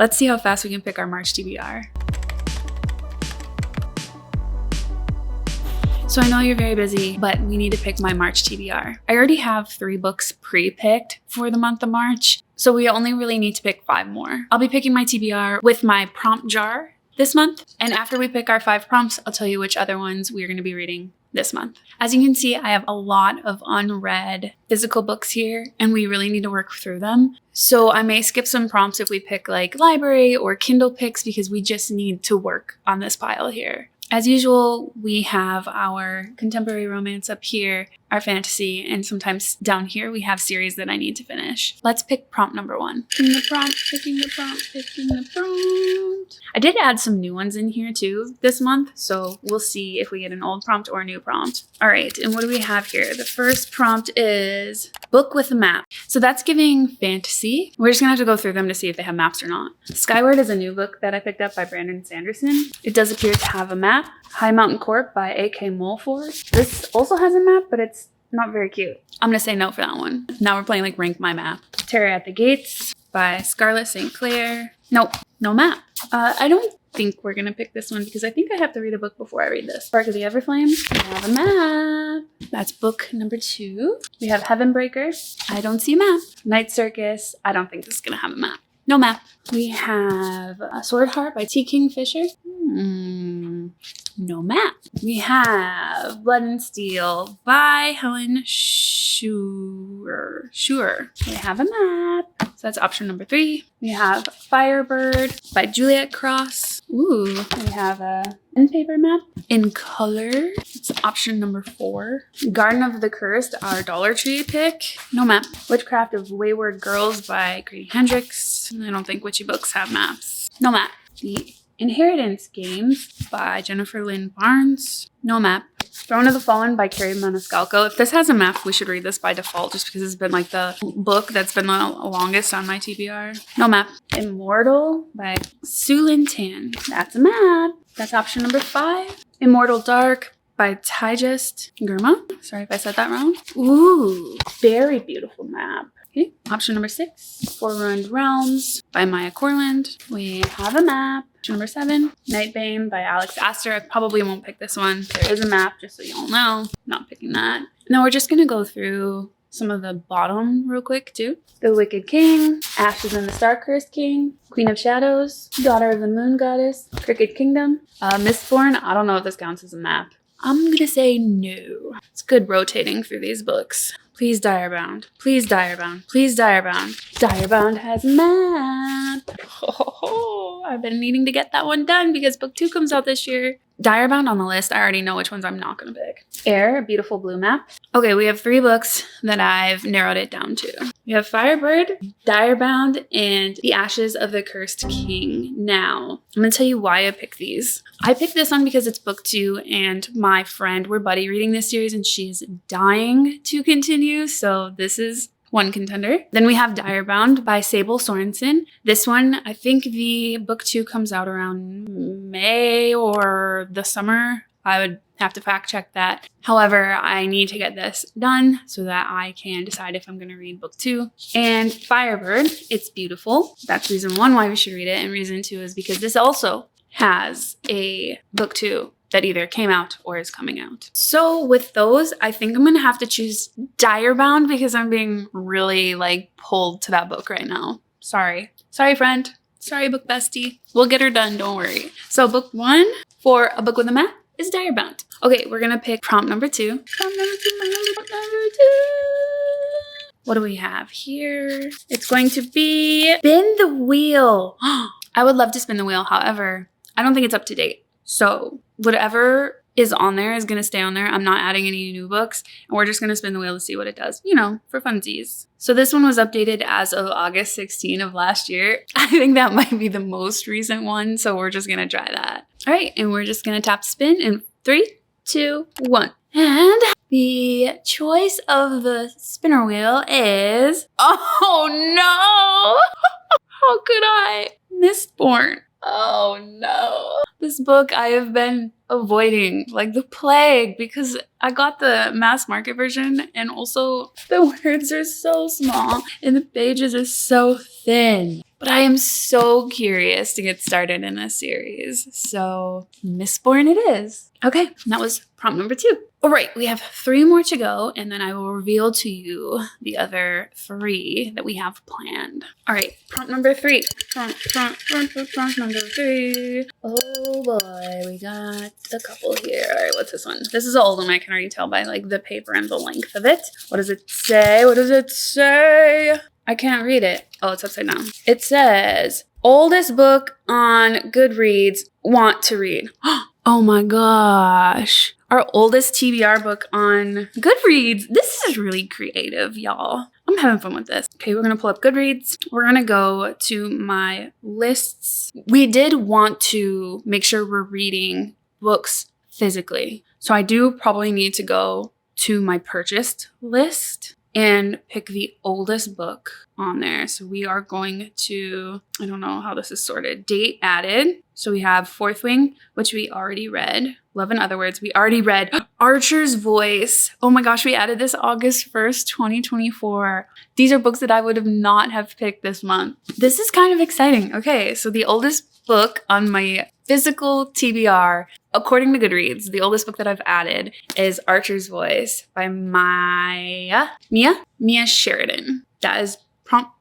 Let's see how fast we can pick our March TBR. So I know you're very busy, but we need to pick my March TBR. I already have 3 books pre-picked for the month of March, so we only really need to pick 5 more. I'll be picking my TBR with my prompt jar this month, and after we pick our 5 prompts, I'll tell you which other ones we're going to be reading this month. As you can see, I have a lot of unread physical books here, and we really need to work through them. So I may skip some prompts if we pick like library or Kindle picks because we just need to work on this pile here. As usual, we have our contemporary romance up here, our fantasy, and sometimes down here we have series that I need to finish. Let's pick prompt number 1. Picking the prompt, picking the prompt, picking the prompt. I did add some new ones in here too this month, so we'll see if we get an old prompt or a new prompt. All right, and what do we have here? The first prompt is book with a map. So that's giving fantasy. We're just gonna have to go through them to see if they have maps or not. Skyward is a new book that I picked up by Brandon Sanderson. It does appear to have a map. High Mountain Court by A.K. Mulford. This also has a map, but it's not very cute. I'm gonna say no for that one. Now we're playing like Rank My Map. Terror at the Gates by Scarlett St. Clair. Nope, no map. I don't think we're gonna pick this one because I think I have to read a book before I read this. Spark of the Everflames. We have a map. That's book number 2. We have Heaven Breaker. I don't see a map. Night Circus. I don't think this is gonna have a map. No map. We have Sword Heart by T. Kingfisher. No map. We have Blood and Steel by Helen Schuer. We have a map. So that's option number 3. We have Firebird by Juliet Cross. Ooh. We have a pen paper map in color. It's option number 4. Garden of the Cursed, our Dollar Tree pick. No map. Witchcraft of Wayward Girls by Grady Hendrix. I don't think witchy books have maps. No map. The Inheritance Games by Jennifer Lynn Barnes. No map. Throne of the Fallen by Carrie Maniscalco. If this has a map, we should read this by default just because it's been like the book that's been the longest on my TBR. No map. Immortal by Sue Lynn Tan. That's a map. That's option number 5. Immortal Dark by Tigest Gurma. Sorry if I said that wrong. Ooh, very beautiful map. Okay, option number 6. Four Ruined Realms by Maya Corland. We have a map. Option number 7. Nightbane by Alex Astor. I probably won't pick this one. There is a map, just so you all know. Not picking that. Now we're just gonna go through some of the bottom real quick too. The Wicked King, Ashes and the Star-Cursed King, Queen of Shadows, Daughter of the Moon Goddess, Crooked Kingdom, Mistborn. I don't know if this counts as a map. I'm gonna say no. It's good rotating through these books. Please Direbound. Please Direbound. Please Direbound. Direbound has a map. Oh, I've been needing to get that one done because book 2 comes out this year. Direbound on the list. I already know which ones I'm not going to pick. Air, a Beautiful Blue Map. Okay, we have 3 books that I've narrowed it down to. We have Firebird, Direbound, and The Ashes of the Cursed King. Now, I'm going to tell you why I picked these. I picked this one because it's book 2, and my friend, we're buddy reading this series, and she's dying to continue, so this is one contender. Then we have Direbound by Sable Sorensen. This one, I think the book 2 comes out around May or the summer. I would have to fact check that. However, I need to get this done so that I can decide if I'm going to read book 2. And Firebird, it's beautiful. That's reason 1 why we should read it. And reason 2 is because this also has a book 2 that either came out or is coming out. So with those, I think I'm gonna have to choose Direbound because I'm being really like pulled to that book right now. Sorry. Sorry, friend. Sorry, book bestie. We'll get her done, don't worry. So book 1 for a book with a map is Direbound. Okay, we're gonna pick prompt number 2. Prompt number 2. What do we have here? It's going to be Spin the Wheel. I would love to spin the wheel. However, I don't think it's up to date. So whatever is on there is going to stay on there. I'm not adding any new books, and we're just going to spin the wheel to see what it does, you know, for funsies. So this one was updated as of August 16 of last year. I think that might be the most recent one, so we're just going to try that. All right, and we're just going to tap spin in 3, 2, 1. And the choice of the spinner wheel is... Oh, no! How could I? Mistborn. Oh no. This book I have been avoiding like the plague because I got the mass market version and also the words are so small and the pages are so thin. but I am so curious to get started in a series. So Mistborn it is. Okay, that was prompt number 2. All right, we have 3 more to go, and then I will reveal to you the other 3 that we have planned. All right, prompt number 3. Prompt number 3. Oh boy, we got a couple here. All right, what's this one? This is an old one. I can already tell by like the paper and the length of it. What does it say? What does it say? I can't read it. Oh, it's upside down. It says, oldest book on GoodReads, want to read. Oh my gosh. Our oldest TBR book on GoodReads. This is really creative, y'all. I'm having fun with this. Okay, we're going to pull up GoodReads. We're going to go to my lists. We did want to make sure we're reading books physically. So I do probably need to go to my purchased list and pick the oldest book on there. So we are going to, I don't know how this is sorted, date added. So we have Fourth Wing, which we already read. Love in Other Words, we already read. Archer's Voice. Oh my gosh, we added this August 1st, 2024. These are books that I would have not have picked this month. This is kind of exciting. Okay, so the oldest book on my physical TBR, according to GoodReads, the oldest book that I've added is Archer's Voice by Mia Sheridan. That is prompt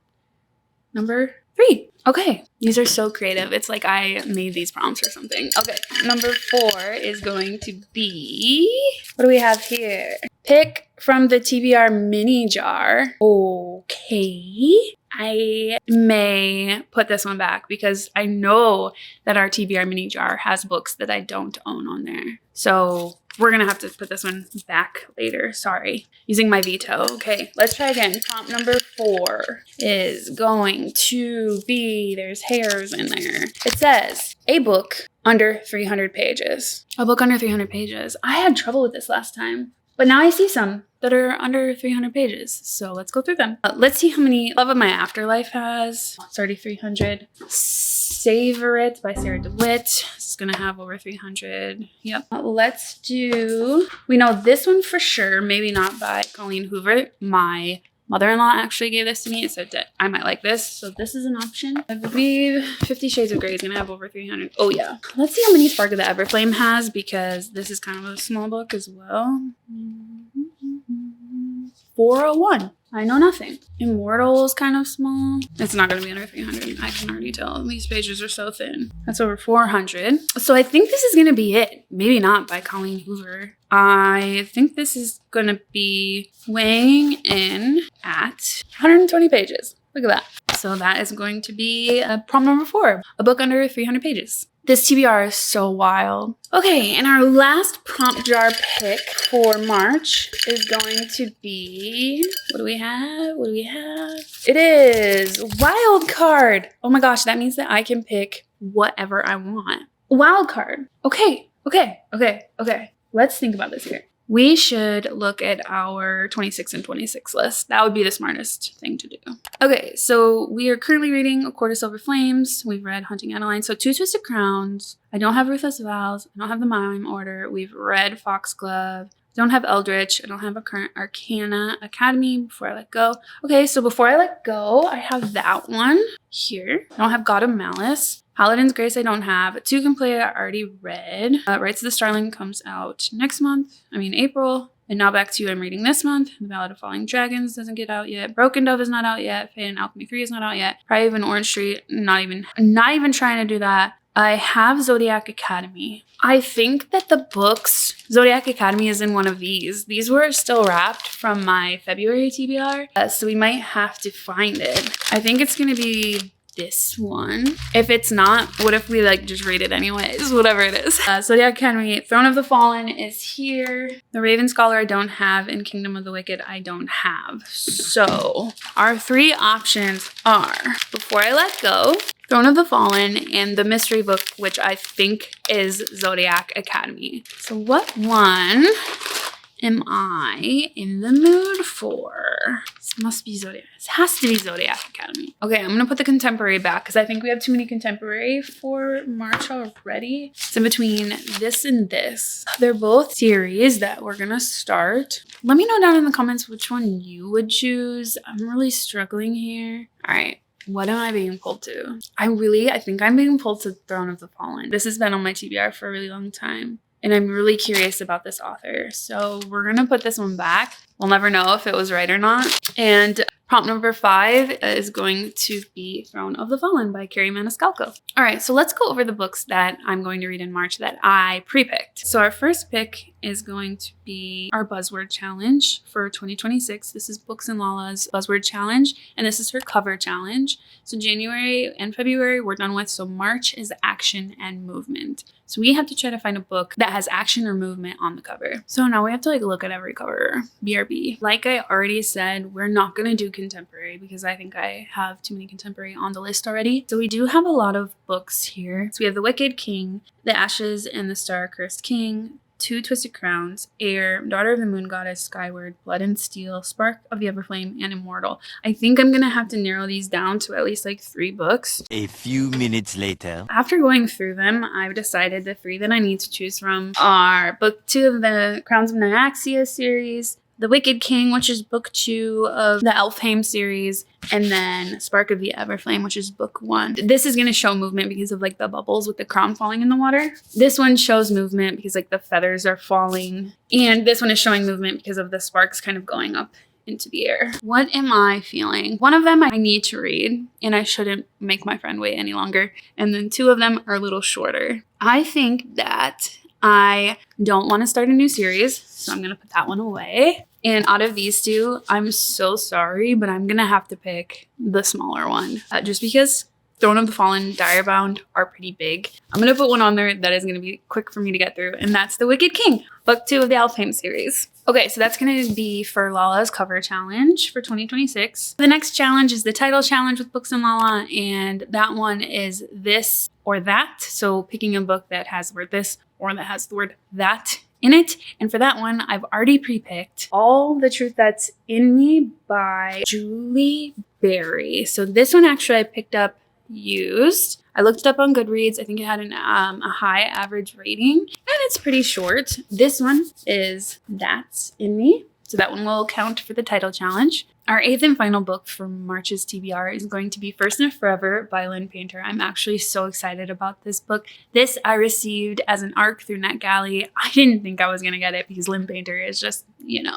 number 3. Okay, these are so creative. It's like I made these prompts or something. Okay, number 4 is going to be, what do we have here? Pick from the TBR mini jar. Okay. I may put this one back because I know that our TBR mini jar has books that I don't own on there. So we're going to have to put this one back later. Sorry. Using my veto. Okay, let's try again. Prompt number 4 is going to be, there's hairs in there. It says, a book under 300 pages. A book under 300 pages. I had trouble with this last time, but now I see some that are under 300 pages. So let's go through them. Let's see how many Love of My Afterlife has. It's already 300. Savor It by Sarah DeWitt. This is gonna have over 300. Yep. Let's do, we know this one for sure, maybe not by Colleen Hoover. My mother-in-law actually gave this to me and said that I might like this. So this is an option. I believe 50 Shades of Grey is gonna have over 300. Oh yeah. Let's see how many Spark of the Everflame has because this is kind of a small book as well. 401. I know nothing. Immortal is kind of small. It's not going to be under 300. I can already tell. These pages are so thin. That's over 400. So I think this is going to be it. Maybe not by Colleen Hoover. I think this is going to be weighing in at 120 pages. Look at that. So that is going to be prompt number 4. A book under 300 pages. This TBR is so wild. Okay, and our last prompt jar pick for March is going to be, what do we have? What do we have? It is Wild Card. Oh my gosh, that means that I can pick whatever I want. Wild Card. Okay. Let's think about this here. We should look at our 26 and 26 list. That would be the smartest thing to do. Okay, so we are currently reading A Court of Silver Flames. We've read Hunting Adeline. So 2 Twisted Crowns. I don't have Ruthless Vows. I don't have The Mime Order. We've read Foxglove. I don't have Eldritch. I don't have a current Arcana Academy. Before I Let Go. Okay, so Before I Let Go, I have that one here. I don't have God of Malice. Paladin's Grace I don't have. Two Can Play I already read. Rights of the Starling comes out next month. April. And Now Back to You I'm reading this month. The Ballad of Falling Dragons doesn't get out yet. Broken Dove is not out yet. Fate and Alchemy 3 is not out yet. Private and Orange Street, not even trying to do that. I have Zodiac Academy. I think that the books, Zodiac Academy is in one of these. These were still wrapped from my February TBR, so we might have to find it. I think it's going to be this one. If it's not, what if we just read it anyways? Whatever it is. Zodiac Academy, Throne of the Fallen is here. The Raven Scholar I don't have, and Kingdom of the Wicked I don't have. So our 3 options are Before I Let Go, Throne of the Fallen, and the mystery book, which I think is Zodiac Academy. So what one am I in the mood for? This must be Zodiac. This has to be Zodiac Academy. Okay, I'm gonna put the contemporary back because I think we have too many contemporary for March already. It's in between this and this. They're both series that we're gonna start. Let me know down in the comments which one you would choose. I'm really struggling here. All right. What am I being pulled to? I think I'm being pulled to Throne of the Fallen. This has been on my TBR for a really long time. And I'm really curious about this author. So we're going to put this one back. We'll never know if it was right or not. And prompt number 5 is going to be Throne of the Fallen by Carrie Maniscalco. All right, so let's go over the books that I'm going to read in March that I pre-picked. So our first pick is going to be our Buzzword Challenge for 2026. This is Books and Lala's Buzzword Challenge, and this is her cover challenge. So January and February we're done with, so March is action and movement. So we have to try to find a book that has action or movement on the cover. So now we have to look at every cover. BRB. Like I already said, we're not going to do contemporary because I think I have too many contemporary on the list already. So we do have a lot of books here. So we have The Wicked King, The Ashes and the Star Cursed King, Two Twisted Crowns, Air, Daughter of the Moon Goddess, Skyward, Blood and Steel, Spark of the Everflame, and Immortal. I think I'm going to have to narrow these down to at least 3 books. A few minutes later. After going through them, I've decided the 3 that I need to choose from are book 2 of the Crowns of Nyaxia series, The Wicked King, which is book 2 of the Elfhame series, and then Spark of the Everflame, which is book 1. This is going to show movement because of the bubbles with the crown falling in the water. This one shows movement because the feathers are falling. And this one is showing movement because of the sparks kind of going up into the air. What am I feeling? One of them I need to read, and I shouldn't make my friend wait any longer. And then 2 of them are a little shorter. I think that I don't want to start a new series, so I'm going to put that one away. And out of these 2, I'm so sorry, but I'm going to have to pick the smaller one. Just because Throne of the Fallen, Direbound are pretty big. I'm going to put one on there that is going to be quick for me to get through, and that's The Wicked King, book 2 of the Elfhame series. Okay, so that's going to be for Lala's cover challenge for 2026. The next challenge is the title challenge with Books and Lala, and that one is this or that. So picking a book that has the word this or that has the word that in it. And for that one, I've already pre-picked All the Truth That's in Me by Julie Berry. So this one actually I picked up used. I looked it up on GoodReads. I think it had a high average rating, and it's pretty short. This one is That's in Me. So that one will count for the title challenge. Our 8th and final book for March's TBR is going to be First and Forever by Lynn Painter. I'm actually so excited about this book. This I received as an ARC through Netgalley. I didn't think I was going to get it because Lynn Painter is just,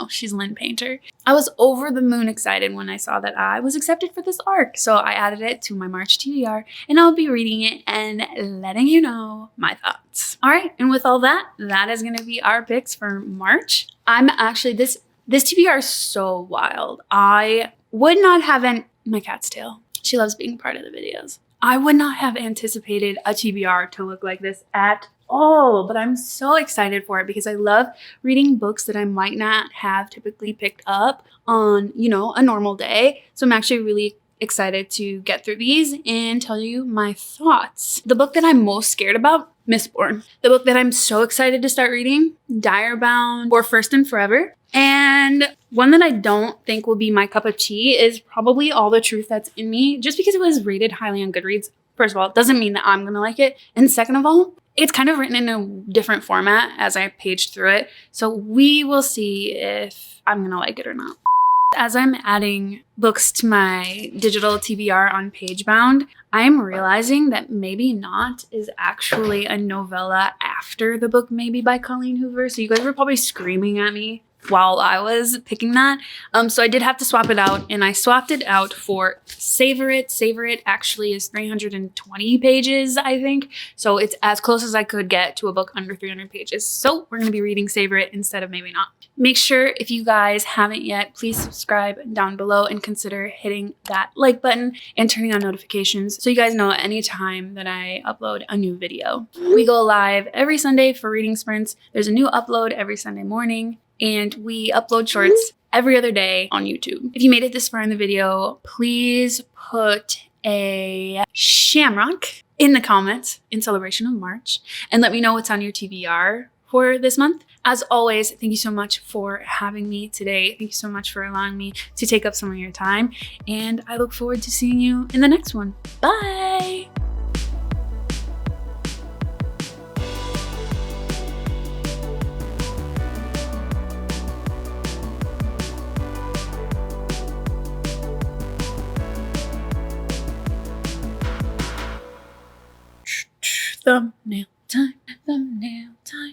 she's Lynn Painter. I was over the moon excited when I saw that I was accepted for this ARC. So I added it to my March TBR, and I'll be reading it and letting you know my thoughts. All right, and with all that, that is going to be our picks for March. I'm actually, this TBR is so wild. I would not have my cat's tail. She loves being part of the videos. I would not have anticipated a TBR to look like this at all, but I'm so excited for it because I love reading books that I might not have typically picked up on, a normal day. So I'm actually really excited to get through these and tell you my thoughts. The book that I'm most scared about, Mistborn. The book that I'm so excited to start reading, Direbound or First and Forever. And one that I don't think will be my cup of tea is probably All the Truth That's in Me, just because it was rated highly on GoodReads. First of all, it doesn't mean that I'm going to like it. And second of all, it's kind of written in a different format as I paged through it. So we will see if I'm going to like it or not. As I'm adding books to my digital TBR on Pagebound, I'm realizing that Maybe Not is actually a novella after the book Maybe by Colleen Hoover. So you guys were probably screaming at me while I was picking that. So I did have to swap it out, and I swapped it out for Savor It. Savor It actually is 320 pages, I think. So it's as close as I could get to a book under 300 pages. So we're going to be reading Savor It instead of Maybe Not. Make sure, if you guys haven't yet, please subscribe down below and consider hitting that like button and turning on notifications so you guys know anytime that I upload a new video. We go live every Sunday for reading sprints. There's a new upload every Sunday morning, and we upload shorts every other day on YouTube. If you made it this far in the video, please put a shamrock in the comments in celebration of March and let me know what's on your TBR for this month. As always, thank you so much for having me today. Thank you so much for allowing me to take up some of your time, and I look forward to seeing you in the next one. Bye! Thumbnail time. Thumbnail time.